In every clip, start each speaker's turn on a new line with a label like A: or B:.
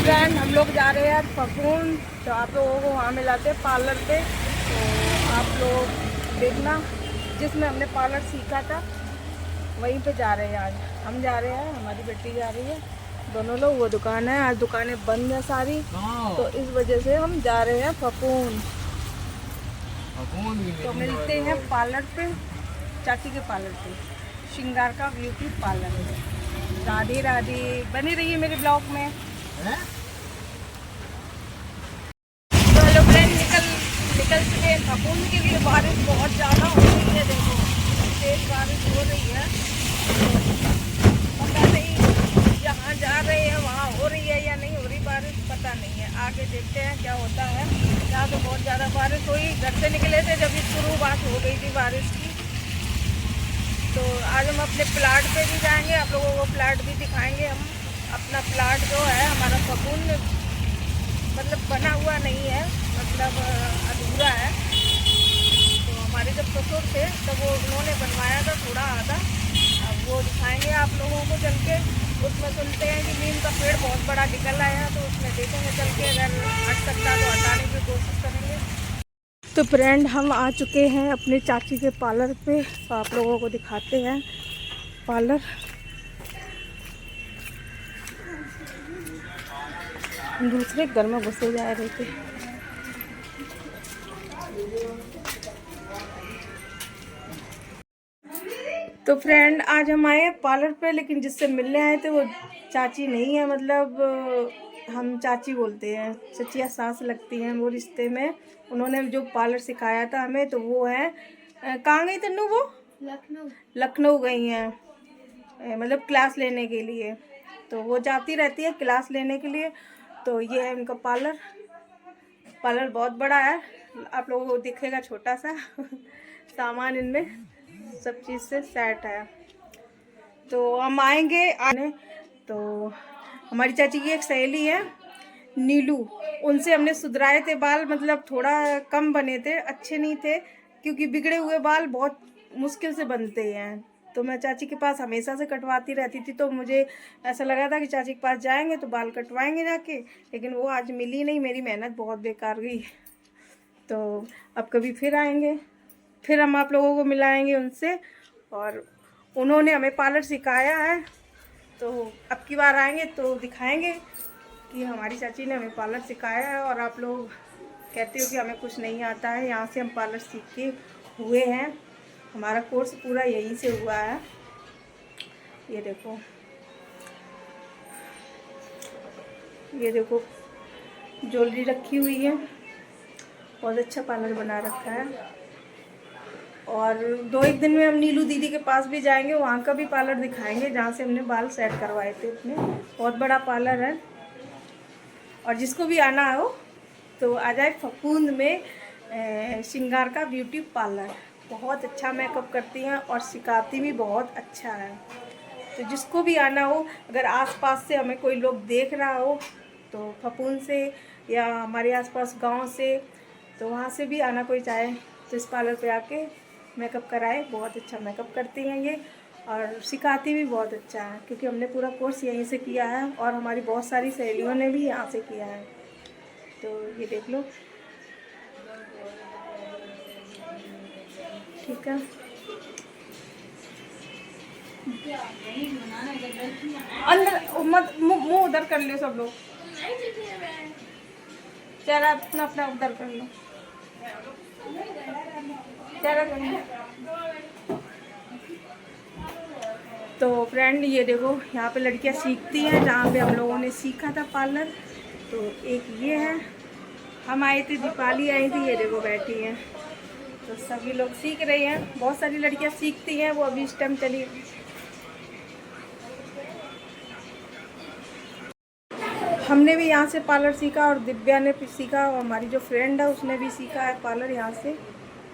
A: Friend हम लोग जा रहे हैं आज फफून, तो आप लोगों को वहाँ मिलाते हैं पार्लर पे। तो आप लोग देखना, जिसमें हमने पार्लर सीखा था वहीं पे जा रहे हैं। आज हम जा रहे हैं, हमारी बेटी जा रही है, दोनों लोग। वो दुकान है, आज दुकानें बंद है सारी, तो इस वजह से हम जा रहे हैं फफून। तो मिलते हैं पार्लर पे, चाची के पार्लर पे, श्रृंगार का ब्यूटी पार्लर है। राधे राधे, बनी रही है मेरे ब्लॉग में। तो हेलो फ्रेंड, निकल चुके हैं फफून के लिए। बारिश बहुत ज़्यादा हो रही है, देखो तेज बारिश हो रही है। पता नहीं जहाँ जा रहे हैं वहाँ हो रही है या नहीं हो रही बारिश, पता नहीं है। आगे देखते हैं क्या होता है। यहाँ तो बहुत ज़्यादा बारिश हुई, घर से निकले थे जब शुरुआत हो गई थी बारिश की। तो आज हम अपने प्लाट पे भी जाएंगे, आप लोगों को प्लाट भी दिखाएंगे। हम अपना प्लाट जो है हमारा फफून मतलब बना हुआ नहीं है, मतलब अधूरा है। तो हमारे जब ससुर थे तब वो उन्होंने बनवाया था थोड़ा आधा। अब वो दिखाएंगे आप लोगों को चल के। उसमें सुनते हैं कि नीम का पेड़ बहुत बड़ा निकल आया, तो उसमें देखेंगे चल के, अगर हट सकता तो हटाने की कोशिश करेंगे। तो फ्रेंड हम आ चुके हैं अपने चाची के पार्लर पे, तो आप लोगों को दिखाते हैं पार्लर। दूसरे घर में घुसे जा रहे थे। तो फ्रेंड आज हम आए पार्लर पे, लेकिन जिससे मिलने आए थे वो चाची नहीं है, मतलब हम चाची बोलते हैं, चचिया सास लगती हैं वो रिश्ते में। उन्होंने जो पार्लर सिखाया था हमें, तो वो है कहाँ गई तन्नू? वो लखनऊ गई हैं, मतलब क्लास लेने के लिए। तो वो जाती रहती है क्लास लेने के लिए। तो ये है उनका पार्लर। पार्लर बहुत बड़ा है, आप लोगों को दिखेगा छोटा सा। सामान इनमें सब चीज़ से सेट है। तो हम आएंगे आने। तो हमारी चाची की एक सहेली है नीलू, उनसे हमने सुधराए थे बाल, मतलब थोड़ा कम बने थे, अच्छे नहीं थे, क्योंकि बिगड़े हुए बाल बहुत मुश्किल से बनते हैं। तो मैं चाची के पास हमेशा से कटवाती रहती थी, तो मुझे ऐसा लगा था कि चाची के पास जाएंगे तो बाल कटवाएंगे जाके, लेकिन वो आज मिली नहीं। मेरी मेहनत बहुत बेकार गई। तो अब कभी फिर आएंगे, फिर हम आप लोगों को मिलाएंगे उनसे। और उन्होंने हमें पार्लर सिखाया है, तो अब की बार आएंगे तो दिखाएंगे कि हमारी चाची ने हमें पार्लर सिखाया है। और आप लोग कहते हो कि हमें कुछ नहीं आता है, यहाँ से हम पार्लर सीख के हुए हैं, हमारा कोर्स पूरा यहीं से हुआ है। ये देखो, ये देखो ज्वेलरी रखी हुई है, बहुत अच्छा पार्लर बना रखा है। और 2-1 दिन में हम नीलू दीदी के पास भी जाएंगे, वहाँ का भी पार्लर दिखाएंगे जहाँ से हमने बाल सेट करवाए थे अपने। बहुत बड़ा पार्लर है, और जिसको भी आना हो तो आ जाए फफूंद में। श्रृंगार का ब्यूटी पार्लर बहुत अच्छा मेकअप करती हैं और सिखाती भी बहुत अच्छा है। तो जिसको भी आना हो, अगर आसपास से हमें कोई लोग देख रहा हो तो फफूंद से या हमारे आसपास गांव से, तो वहाँ से भी आना कोई चाहे तो इस पार्लर पे आके मेकअप कराए। बहुत अच्छा मेकअप करती हैं ये, और सिखाती भी बहुत अच्छा है, क्योंकि हमने पूरा कोर्स यहीं से किया है और हमारी बहुत सारी सहेलियों ने भी यहाँ से किया है। तो ये देख लो, ठीक है। अंदर मत, मुँह उधर कर लो सब लोग, चेहरा अपना अपना उधर कर लो, चेहरा कर लो। तो फ्रेंड ये देखो, यहाँ पे लड़कियाँ सीखती हैं जहाँ पे हम लोगों ने सीखा था पार्लर। तो एक ये है, हम आए थे, दीपाली आई थी, ये देखो बैठी हैं। तो सभी लोग सीख रहे हैं, बहुत सारी लड़कियाँ सीखती हैं, वो अभी इस टाइम चली। हमने भी यहाँ से पार्लर सीखा, और दिव्या ने भी सीखा, और हमारी जो फ्रेंड है उसने भी सीखा है पार्लर यहाँ से।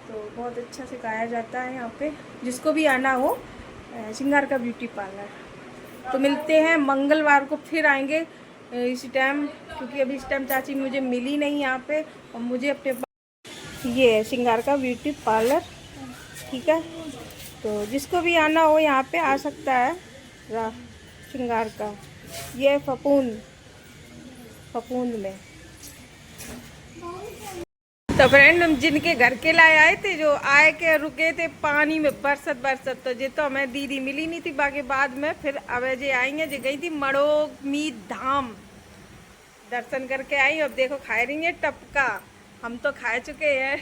A: तो बहुत अच्छा सिखाया जाता है यहाँ पे, जिसको भी आना हो, श्रृंगार का ब्यूटी पार्लर। तो मिलते हैं मंगलवार को, फिर आएंगे इसी टाइम, क्योंकि अभी इस टाइम चाची मुझे मिली नहीं यहाँ पे। और मुझे अपने ये है श्रृंगार का ब्यूटी पार्लर, ठीक है। तो जिसको भी आना हो यहाँ पे आ सकता है। श्रृंगार का ये फफूंद, फफूंद में। तो फ्रेंड हम जिनके घर के लाए आए थे, जो आए के रुके थे पानी में बरसत बरसत, तो ये तो हमें दीदी मिली नहीं थी, बाकी बाद में फिर अब जे आएंगे। जो गई थी मड़ोमीत धाम, दर्शन करके आई। अब देखो खा रही है टपका। हम तो खा चुके हैं,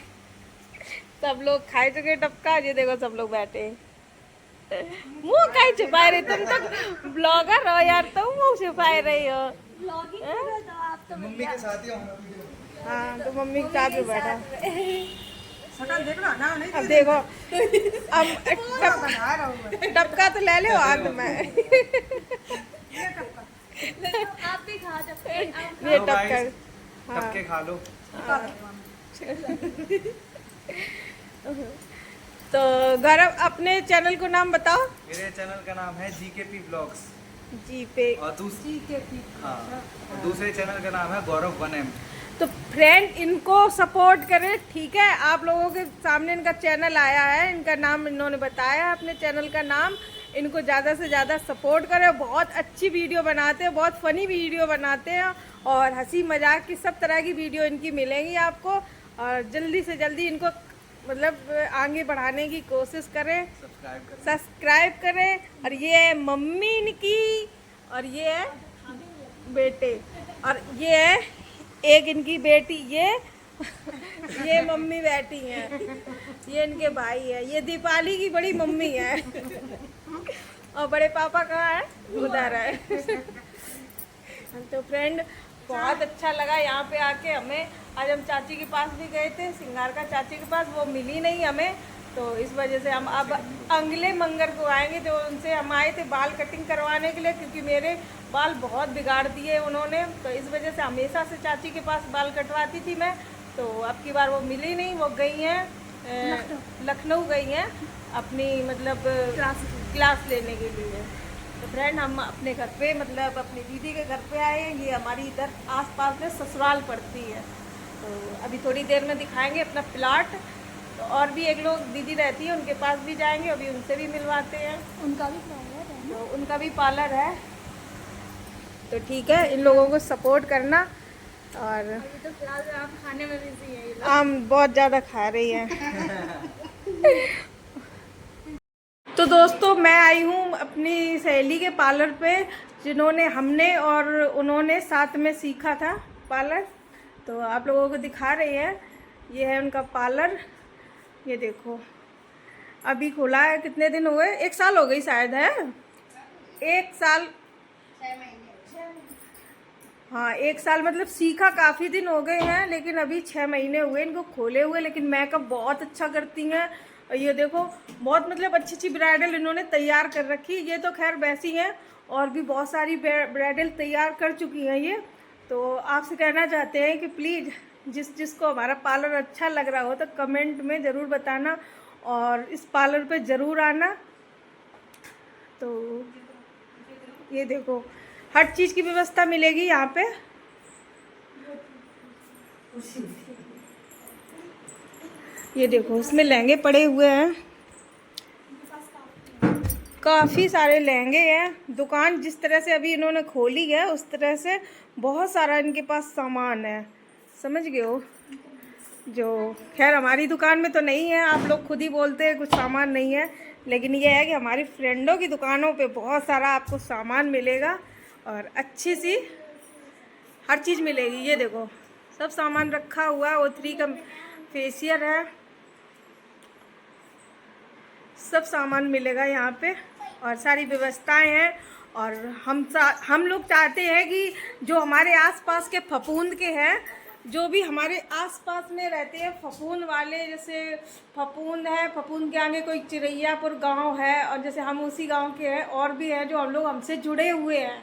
A: सब लोग खा चुके टपका। ये देखो सब लोग बैठे मुंह काहे छुपाए रहे, तुम तो ब्लॉगर हो यार, तुम मुंह छुपाए रही हो।
B: मम्मी के साथ ही
A: हाँ तो मम्मी के साथ में बैठा।
B: देख लो ना, नहीं
A: अब देखो अब टपका तो ले लो हाथ में।
C: आप भी खा सकते हैं।
A: ये टपका
B: टपके खा लो।
A: तो गौरव अपने चैनल को नाम बताओ।
B: मेरे चैनल का नाम है जीकेपी ब्लॉग्स।
A: जी पे
B: और दूसरे चैनल का नाम है गौरव 1M।
A: तो फ्रेंड इनको सपोर्ट करें, ठीक है। आप लोगों के सामने इनका चैनल आया है, इनका नाम इन्होंने बताया अपने चैनल का नाम। इनको ज़्यादा से ज़्यादा सपोर्ट करें। बहुत अच्छी वीडियो बनाते हैं, बहुत फ़नी वीडियो बनाते हैं, और हंसी मजाक की सब तरह की वीडियो इनकी मिलेंगी आपको। और जल्दी से जल्दी इनको मतलब आगे बढ़ाने की कोशिश करें, सब्सक्राइब करें। और ये है मम्मी इनकी, और ये है बेटे, और ये है एक इनकी बेटी। ये मम्मी बैठी हैं, ये इनके भाई है। ये दीपाली की बड़ी मम्मी है। और बड़े पापा कहाँ है? उधर है। तो फ्रेंड बहुत अच्छा लगा यहाँ पे आके हमें। आज हम चाची के पास भी गए थे, सिंगार का चाची के पास, वो मिली नहीं हमें। तो इस वजह से हम अब अगले मंगल को आएंगे। तो उनसे हम आए थे बाल कटिंग करवाने के लिए, क्योंकि मेरे बाल बहुत बिगाड़ दिए उन्होंने। तो इस वजह से हमेशा से चाची के पास बाल कटवाती थी मैं। तो अब की बार वो मिली नहीं, वो गई हैं लखनऊ गई हैं अपनी मतलब क्लास लेने के लिए। तो फ्रेंड हम अपने घर पे मतलब अपनी दीदी के घर पे आए हैं। ये हमारी इधर आसपास में ससुराल पड़ती है। तो अभी थोड़ी देर में दिखाएंगे अपना प्लाट। तो और भी एक लोग दीदी रहती है, उनके पास भी जाएंगे, अभी उनसे भी मिलवाते हैं।
C: उनका भी पार्लर है।
A: तो उनका भी पार्लर है। तो ठीक है, इन लोगों को सपोर्ट करना। और
C: ये तो फिलहाल आप खाने में बिजी है ये लोग।
A: आम बहुत ज़्यादा खा रही हैं। तो दोस्तों मैं आई हूँ अपनी सहेली के पार्लर पे, जिन्होंने हमने और उन्होंने साथ में सीखा था पार्लर। तो आप लोगों को दिखा रही है, ये है उनका पार्लर। ये देखो अभी खुला है, कितने दिन हुए? 1 साल हो गई शायद, है 1 साल।
C: 6 महीने।
A: हाँ 1 साल मतलब सीखा काफ़ी दिन हो गए हैं, लेकिन अभी 6 महीने हुए इनको खोले हुए। लेकिन मेकअप बहुत अच्छा करती हैं। और ये देखो बहुत मतलब अच्छी अच्छी ब्राइडल इन्होंने तैयार कर रखी। ये तो खैर वैसी हैं, और भी बहुत सारी ब्राइडल तैयार कर चुकी हैं ये। तो आपसे कहना चाहते हैं कि प्लीज़ जिसको हमारा पार्लर अच्छा लग रहा हो तो कमेंट में ज़रूर बताना, और इस पार्लर पे ज़रूर आना। तो ये देखो हर चीज़ की व्यवस्था मिलेगी यहाँ पे। ये देखो इसमें लहंगे पड़े हुए हैं, काफ़ी सारे लहंगे हैं। दुकान जिस तरह से अभी इन्होंने खोली है उस तरह से बहुत सारा इनके पास सामान है, समझ गए हो। जो खैर हमारी दुकान में तो नहीं है, आप लोग खुद ही बोलते हैं कुछ सामान नहीं है, लेकिन ये है कि हमारी फ्रेंडों की दुकानों पे बहुत सारा आपको सामान मिलेगा, और अच्छी सी हर चीज़ मिलेगी। ये देखो सब सामान रखा हुआ है। O3 का फेशियल है, सब सामान मिलेगा यहाँ पे, और सारी व्यवस्थाएं हैं। और हम लोग चाहते हैं कि जो हमारे आसपास के फफूंद के हैं, जो भी हमारे आसपास में रहते हैं फफूंद वाले, जैसे फफूंद है, फफूंद के आगे कोई चिरैयापुर गांव है, और जैसे हम उसी गांव के हैं, और भी हैं जो हम लोग हमसे जुड़े हुए हैं।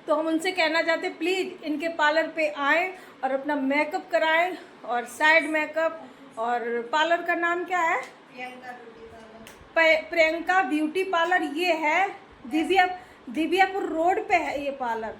A: तो हम उनसे कहना चाहते हैं प्लीज़ इनके पार्लर पे आएँ और अपना मेकअप कराएं, और साइड मेकअप। और पार्लर का नाम क्या है? Priyanka beauty parlour. ये है दिव्यापुर रोड पे है ये पार्लर,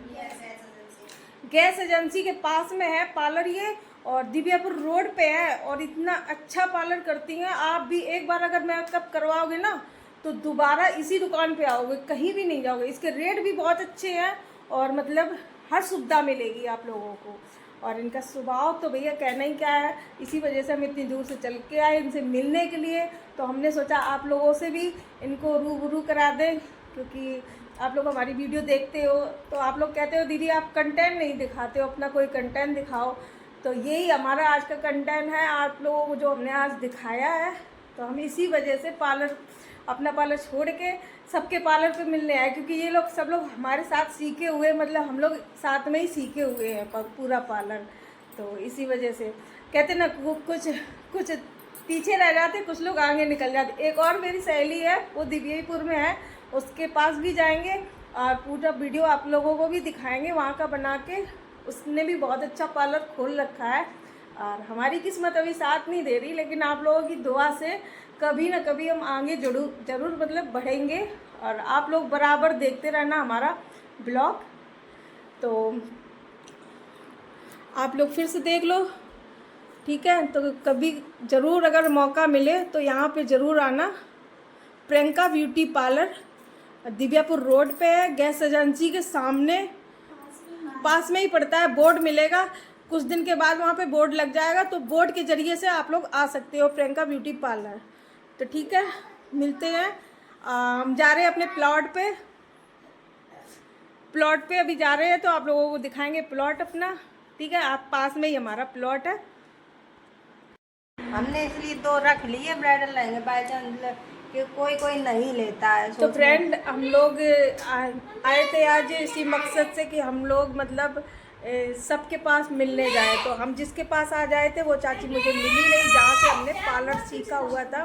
A: गैस एजेंसी के पास में है पार्लर ये, और दिव्यापुर रोड पे है। और इतना अच्छा पार्लर करती हैं, आप भी एक बार अगर मेकअप करवाओगे ना तो दोबारा इसी दुकान पे आओगे, कहीं भी नहीं जाओगे। इसके रेट भी बहुत अच्छे हैं, और मतलब हर सुविधा मिलेगी आप लोगों को। और इनका स्वभाव तो भैया कहना ही क्या है, इसी वजह से हम इतनी दूर से चल के आए इनसे मिलने के लिए। तो हमने सोचा आप लोगों से भी इनको रूबरू करा दें, क्योंकि आप लोग हमारी वीडियो देखते हो तो आप लोग कहते हो दीदी आप कंटेंट नहीं दिखाते हो, अपना कोई कंटेंट दिखाओ। तो यही हमारा आज का कंटेंट है, आप लोगों को जो हमने आज दिखाया है। तो हम इसी वजह से अपना पार्लर छोड़ के सबके पार्लर पे मिलने आए, क्योंकि ये लोग सब लोग हमारे साथ सीखे हुए, मतलब हम लोग साथ में ही सीखे हुए हैं पूरा पार्लर। तो इसी वजह से कहते ना कुछ पीछे रह जाते, कुछ लोग आगे निकल जाते। एक और मेरी सहेली है, वो दिव्यपुर में है, उसके पास भी जाएंगे और पूरा वीडियो आप लोगों को भी दिखाएंगे वहाँ का बना के। उसने भी बहुत अच्छा पार्लर खोल रखा है और हमारी किस्मत अभी साथ नहीं दे रही, लेकिन आप लोगों की दुआ से कभी ना कभी हम आगे जरूर मतलब बढ़ेंगे। और आप लोग बराबर देखते रहना हमारा ब्लॉग। तो आप लोग फिर से देख लो, ठीक है। तो कभी ज़रूर अगर मौका मिले तो यहाँ पे ज़रूर आना। Priyanka beauty parlour Divyapur road पे है, गैस एजेंसी के सामने पास में ही पड़ता है। बोर्ड मिलेगा, कुछ दिन के बाद वहाँ पे बोर्ड लग जाएगा, तो बोर्ड के ज़रिए से आप लोग आ सकते हो प्रियंका ब्यूटी पार्लर। तो ठीक है, मिलते हैं। हम जा रहे हैं अपने प्लॉट पे अभी जा रहे हैं, तो आप लोगों को दिखाएंगे प्लॉट अपना, ठीक है। आप पास में ही हमारा प्लॉट है।
D: हमने इसलिए दो रख लिए ब्राइडल लहंगे, बाई चांस कि कोई नहीं लेता है।
A: तो फ्रेंड हम लोग आए थे आज इसी मकसद से कि हम लोग मतलब सबके पास मिलने जाए। तो हम जिसके पास आ जाए थे वो चाची मुझे मिली नहीं, जहाँ से हमने पार्लर सीखा हुआ था,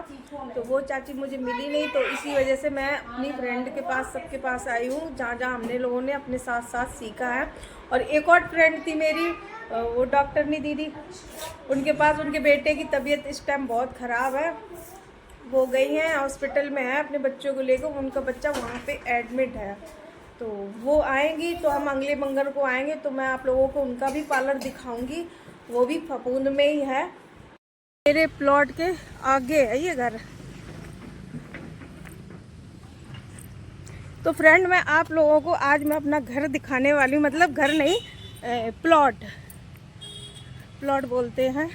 A: तो वो चाची मुझे मिली नहीं। तो इसी वजह से मैं अपनी फ्रेंड के पास सबके पास आई हूँ, जहाँ हमने लोगों ने अपने साथ सीखा है। और एक और फ्रेंड थी मेरी, वो डॉक्टरनी दीदी, उनके पास उनके बेटे की तबीयत इस टाइम बहुत ख़राब है, वो गई हैं हॉस्पिटल में है अपने बच्चों को लेकर, उनका बच्चा वहाँ पे एडमिट है। तो वो आएंगी, तो हम अगले मंगल को आएंगे, तो मैं आप लोगों को उनका भी पार्लर दिखाऊंगी, वो भी फपूंद में ही है। मेरे प्लॉट के आगे है ये घर। तो फ्रेंड मैं आप लोगों को आज मैं अपना घर दिखाने वाली हूँ, मतलब घर नहीं, प्लॉट बोलते हैं।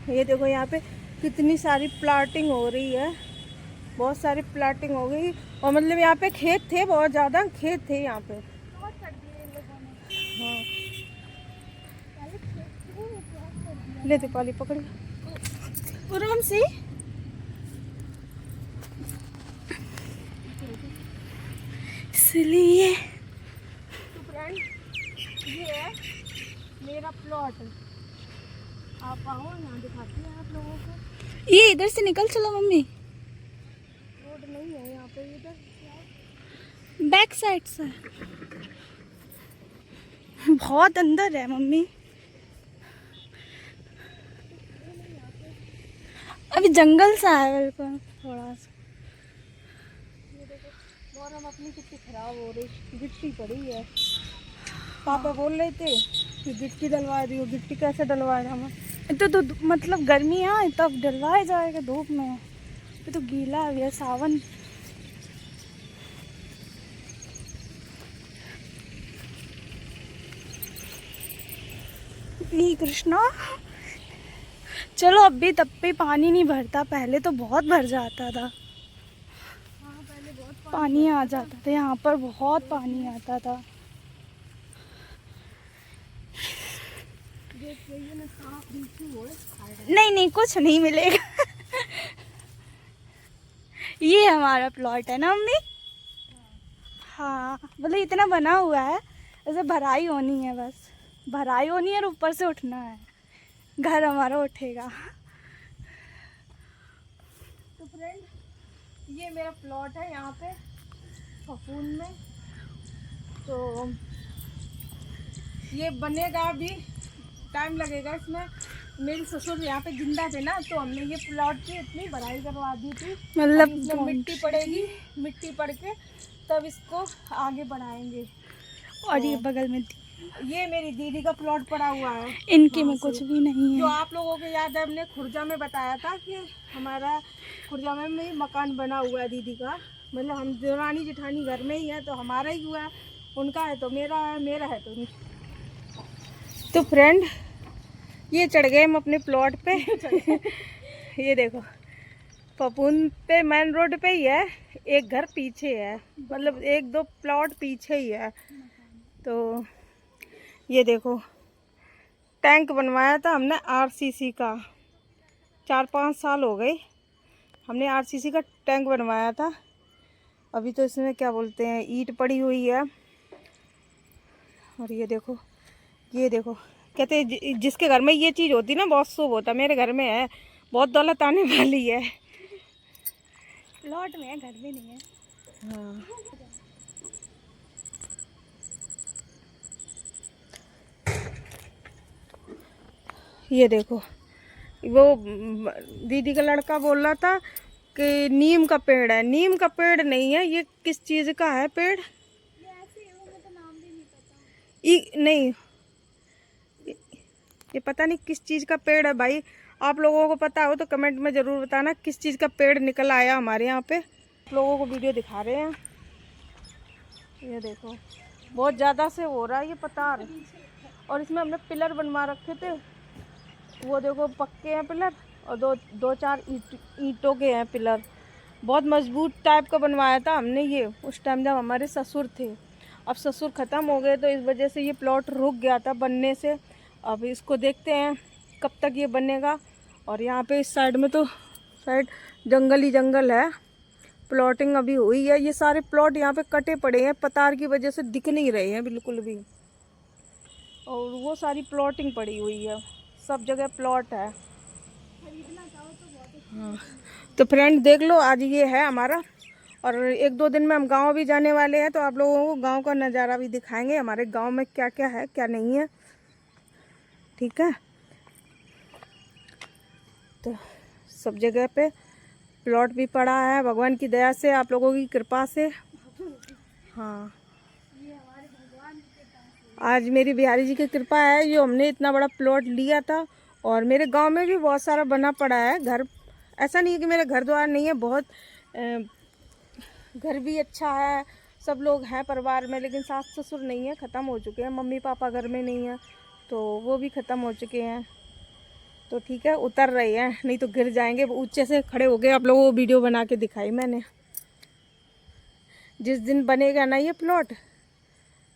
A: ये देखो यहाँ पे कितनी सारी प्लाटिंग हो रही है, बहुत सारी प्लाटिंग हो गई। और मतलब यहाँ पे खेत थे, बहुत ज़्यादा खेत थे यहाँ पे। हाँ ले दीपाली पकड़ी आराम से। इसलिए तो फ्रेंड ये है मेरा प्लॉट, आप आओ यहाँ दिखाती हैं आप लोगों को।
C: ये इधर से निकल चलो मम्मी,
A: रोड नहीं है यहाँ पे, इधर
C: बैक साइड से बहुत अंदर है मम्मी। अभी जंगल सा है बिल्कुल थोड़ा सा।
A: और हम अपनी कितनी खराब हो रही, गिट्टी पड़ी है। पापा बोल रहे थे कि गिट्टी डलवा दी, गिट्टी कैसे डलवाए हम?
C: तो मतलब गर्मी है तब डलवाया जाएगा, धूप में ये तो गीला है भैया, सावन। कृष्णा चलो, अब भी तब भी पानी नहीं भरता, पहले तो बहुत भर जाता था। पानी आ जाता था यहाँ पर, बहुत पानी आता था। नहीं कुछ नहीं मिलेगा। ये हमारा प्लॉट है ना मम्मी? हाँ मतलब इतना बना हुआ है, ऐसे भराई होनी है, बस भराई होनी है और ऊपर से उठना है, घर हमारा उठेगा।
A: तो फ्रेंड ये मेरा प्लॉट है यहाँ पे फफून में। तो ये बनेगा, अभी टाइम लगेगा इसमें। मेरे ससुर यहाँ पे जिंदा थे ना, तो हमने ये प्लॉट की इतनी भराई करवा दी थी,
C: मतलब
A: इसमें मिट्टी पड़ेगी, मिट्टी पड़ के तब इसको आगे बढ़ाएंगे।
C: और ये बगल में
A: ये मेरी दीदी का प्लॉट पड़ा हुआ है,
C: इनके में कुछ भी नहीं
A: जो
C: है।
A: आप लोगों को याद है हमने खुर्जा में बताया था कि हमारा खुर्जा में भी मकान बना हुआ है दीदी का, मतलब हम देवरानी जेठानी घर में ही है, तो हमारा ही हुआ है। उनका है तो मेरा है, मेरा है तो उनका। तो फ्रेंड ये चढ़ गए हम अपने प्लॉट पे। ये देखो पपून पे मेन रोड पे ही है, एक घर पीछे है, मतलब 1-2 प्लॉट पीछे ही है। तो ये देखो टैंक बनवाया था हमने आरसीसी का, 4-5 साल हो गए हमने आरसीसी का टैंक बनवाया था। अभी तो इसमें क्या बोलते हैं ईंट पड़ी हुई है। और ये देखो कहते हैं जिसके घर में ये चीज़ होती ना बहुत शुभ होता। मेरे घर में है, बहुत दौलत आने वाली है।
C: प्लॉट में है, घर में नहीं है।
A: हाँ ये देखो वो दीदी का लड़का बोल रहा था कि नीम का पेड़ है। नीम का पेड़ नहीं है, ये किस चीज़ का है पेड़? नहीं ये पता नहीं किस चीज़ का पेड़ है भाई। आप लोगों को पता हो तो कमेंट में ज़रूर बताना किस चीज़ का पेड़ निकल आया हमारे यहाँ पे। आप लोगों को वीडियो दिखा रहे हैं। ये देखो बहुत ज़्यादा से हो रहा है ये पतार। और इसमें हमने पिलर बनवा रखे थे, वो देखो पक्के हैं पिलर, और 2-4 ईंटों के हैं पिलर। बहुत मजबूत टाइप का बनवाया था हमने ये उस टाइम जब हमारे ससुर थे। अब ससुर ख़त्म हो गए तो इस वजह से ये प्लॉट रुक गया था बनने से। अब इसको देखते हैं कब तक ये बनेगा। और यहाँ पे इस साइड में तो साइड जंगल ही जंगल है, प्लॉटिंग अभी हुई है। ये सारे प्लॉट यहाँ पे कटे पड़े हैं, पतार की वजह से दिख नहीं रहे हैं बिल्कुल भी। और वो सारी प्लॉटिंग पड़ी हुई है, सब जगह प्लॉट है। हाँ तो फ्रेंड देख लो आज ये है हमारा। और 1-2 दिन में हम गांव भी जाने वाले हैं, तो आप लोगों को गांव का नज़ारा भी दिखाएंगे हमारे गांव में क्या क्या है क्या नहीं है। ठीक है, तो सब जगह पे प्लॉट भी पड़ा है भगवान की दया से, आप लोगों की कृपा से। हाँ आज मेरी बिहारी जी की कृपा है जो हमने इतना बड़ा प्लॉट लिया था। और मेरे गांव में भी बहुत सारा बना पड़ा है घर। ऐसा नहीं है कि मेरे घर द्वार नहीं है, बहुत घर भी अच्छा है, सब लोग हैं परिवार में, लेकिन सास ससुर नहीं है, ख़त्म हो चुके हैं। मम्मी पापा घर में नहीं है तो वो भी ख़त्म हो चुके हैं। तो ठीक है उतर रहे हैं, नहीं तो गिर जाएंगे। ऊंचे से खड़े हो गए, आप लोगों को वीडियो बना के दिखाई मैंने। जिस दिन बनेगा ना ये प्लॉट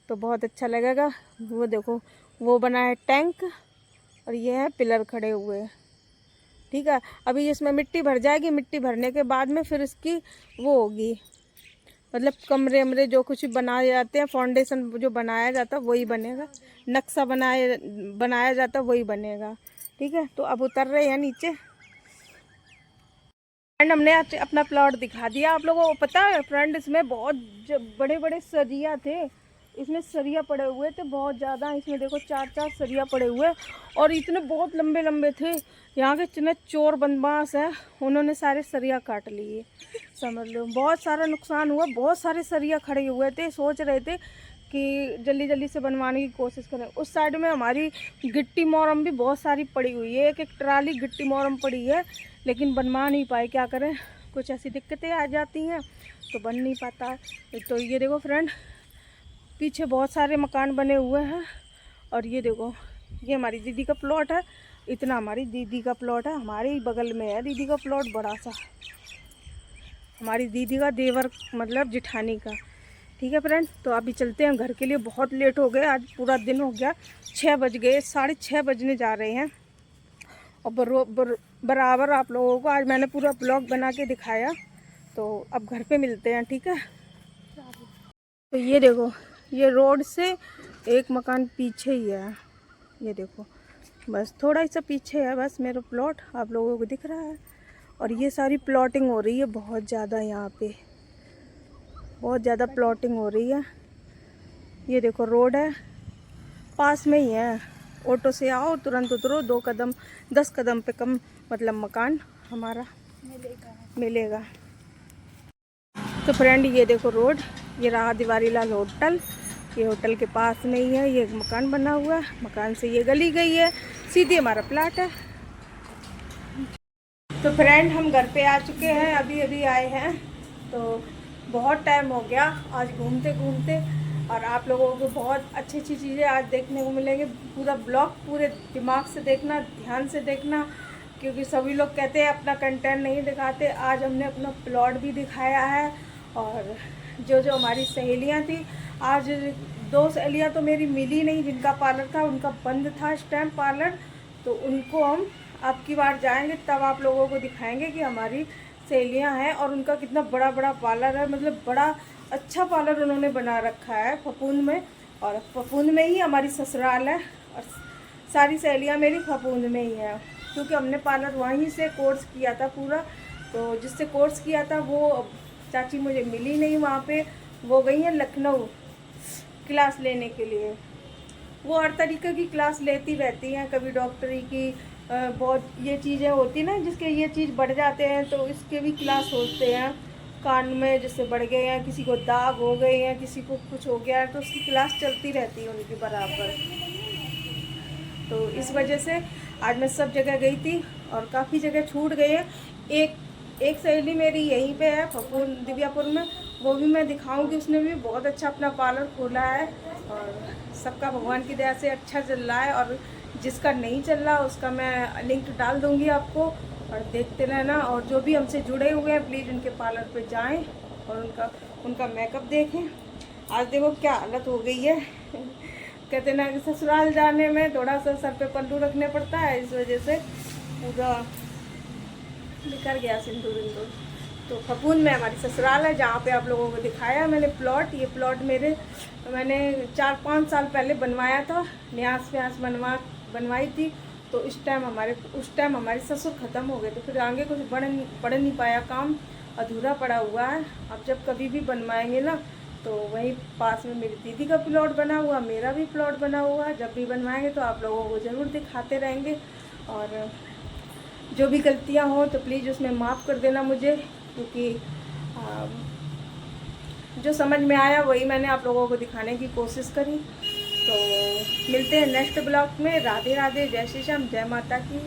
A: तो बहुत अच्छा लगेगा। वो देखो वो बना है टैंक और ये है पिलर खड़े हुए। ठीक है, अभी इसमें मिट्टी भर जाएगी, मिट्टी भरने के बाद में फिर इसकी वो होगी, मतलब कमरे वमरे जो कुछ बनाए जाते हैं, फाउंडेशन जो बनाया जाता है वही बनेगा, नक्शा बनाया जाता है वही बनेगा। ठीक है, तो अब उतर रहे हैं नीचे। फ्रेंड हमने आज अपना प्लॉट दिखा दिया आप लोगों को। पता है फ्रेंड इसमें बहुत बड़े बड़े सरिया थे, इसमें सरिया पड़े हुए थे बहुत ज़्यादा। इसमें देखो 4-4 सरिया पड़े हुए और इतने बहुत लंबे लंबे थे। यहाँ के इतने चोर बदमाश है, उन्होंने सारे सरिया काट लिए, समझ लो बहुत सारा नुकसान हुआ। बहुत सारे सरिया खड़े हुए थे, सोच रहे थे कि जल्दी जल्दी से बनवाने की कोशिश करें। उस साइड में हमारी गिट्टी मोरम भी बहुत सारी पड़ी हुई है, एक ट्राली गिट्टी मोरम पड़ी है, लेकिन बनवा नहीं पाए। क्या करें, कुछ ऐसी दिक्कतें आ जाती हैं तो बन नहीं पाता। तो ये देखो फ्रेंड पीछे बहुत सारे मकान बने हुए हैं। और ये देखो ये हमारी दीदी का प्लॉट है, इतना हमारी दीदी का प्लॉट है, हमारे ही बगल में है दीदी का प्लॉट बड़ा सा, हमारी दीदी का देवर मतलब जिठानी का। ठीक है फ्रेंड, तो अभी चलते हैं घर के लिए, बहुत लेट हो गए, आज पूरा दिन हो गया, 6 बज गए, 6:30 बजने जा रहे हैं। और बराबर आप लोगों को आज मैंने पूरा ब्लॉग बना के दिखाया। तो अब घर पे मिलते हैं। ठीक है, तो ये देखो ये रोड से एक मकान पीछे ही है, ये देखो बस थोड़ा ही सा पीछे है बस मेरा प्लॉट, आप लोगों को दिख रहा है। और ये सारी प्लॉटिंग हो रही है बहुत ज़्यादा, यहाँ पे बहुत ज़्यादा प्लॉटिंग हो रही है। ये देखो रोड है, पास में ही है, ऑटो से आओ तुरंत उतरो, 10 कदम पे कम मतलब मकान हमारा मिलेगा। तो फ्रेंड ये देखो रोड, ये रहा दिवारी लाल होटल, ये होटल के पास में ही है, ये मकान बना हुआ है, मकान से ये गली गई है, सीधी हमारा प्लाट है। तो फ्रेंड हम घर पे आ चुके हैं, अभी अभी आए हैं, तो बहुत टाइम हो गया आज घूमते घूमते। और आप लोगों को बहुत अच्छी अच्छी चीज़ें आज देखने को मिलेंगे। पूरा ब्लॉग पूरे दिमाग से देखना, ध्यान से देखना, क्योंकि सभी लोग कहते हैं अपना कंटेंट नहीं दिखाते। आज हमने अपना प्लॉट भी दिखाया है। और जो जो हमारी सहेलियां थी, आज 2 सहेलियां तो मेरी मिली नहीं, जिनका पार्लर था उनका बंद था स्टैम्प पार्लर, तो उनको हम अब की बार जाएंगे तब आप लोगों को दिखाएंगे कि हमारी सहेलियां हैं और उनका कितना बड़ा बड़ा पार्लर है। मतलब बड़ा अच्छा पार्लर उन्होंने बना रखा है फपूंद में, और फपूंद में ही हमारी ससुराल है और सारी सहेलियां मेरी फपूंद में ही है, क्योंकि हमने पार्लर वहीं से कोर्स किया था पूरा। तो जिससे कोर्स किया था वो चाची मुझे मिली नहीं वहाँ पे, वो गई हैं लखनऊ क्लास लेने के लिए। वो हर तरीके की क्लास लेती रहती हैं, कभी डॉक्टरी की बहुत ये चीज़ें होती ना जिसके ये चीज़ बढ़ जाते हैं तो इसके भी क्लास होते हैं। कान में जैसे बढ़ गए हैं, किसी को दाग हो गए हैं, किसी को कुछ हो गया है, तो उसकी क्लास चलती रहती है उनकी बराबर। तो इस वजह से आज मैं सब जगह गई थी और काफ़ी जगह छूट गई है। एक सहेली मेरी यहीं पे है फपून दिव्यापुर में, वो भी मैं दिखाऊंगी। उसने भी बहुत अच्छा अपना पार्लर खोला है और सबका भगवान की दया से अच्छा चल रहा है। और जिसका नहीं चल रहा उसका मैं लिंक डाल दूंगी आपको, और देखते रहना। और जो भी हमसे जुड़े हुए हैं प्लीज़ उनके पार्लर पे जाएं और उनका मेकअप देखें। आज देखो क्या हालत हो गई है कहते ना कि ससुराल जाने में थोड़ा सा सर पे पल्लू रखने पड़ता है, इस वजह से पूरा निकल गया सिंदूर विंदूर। तो फपूंद में हमारी ससुराल है, जहाँ पे आप लोगों को दिखाया मैंने प्लॉट। ये प्लॉट मैंने 4-5 साल पहले बनवाया था, न्यास व्यास बनवाई थी। तो उस टाइम हमारे ससुर ख़त्म हो गए, तो फिर आगे कुछ बढ़ नहीं पाया, काम अधूरा पड़ा हुआ है। अब जब कभी भी बनवाएंगे ना तो वहीं पास में मेरी दीदी का प्लॉट बना हुआ, मेरा भी प्लॉट बना हुआ है। जब भी बनवाएंगे तो आप लोगों को ज़रूर दिखाते रहेंगे। और जो भी गलतियां हो तो प्लीज़ उसमें माफ़ कर देना मुझे, क्योंकि जो समझ में आया वही मैंने आप लोगों को दिखाने की कोशिश करी। तो मिलते हैं नेक्स्ट ब्लॉग में। राधे राधे, जय श्री श्याम, जय माता की।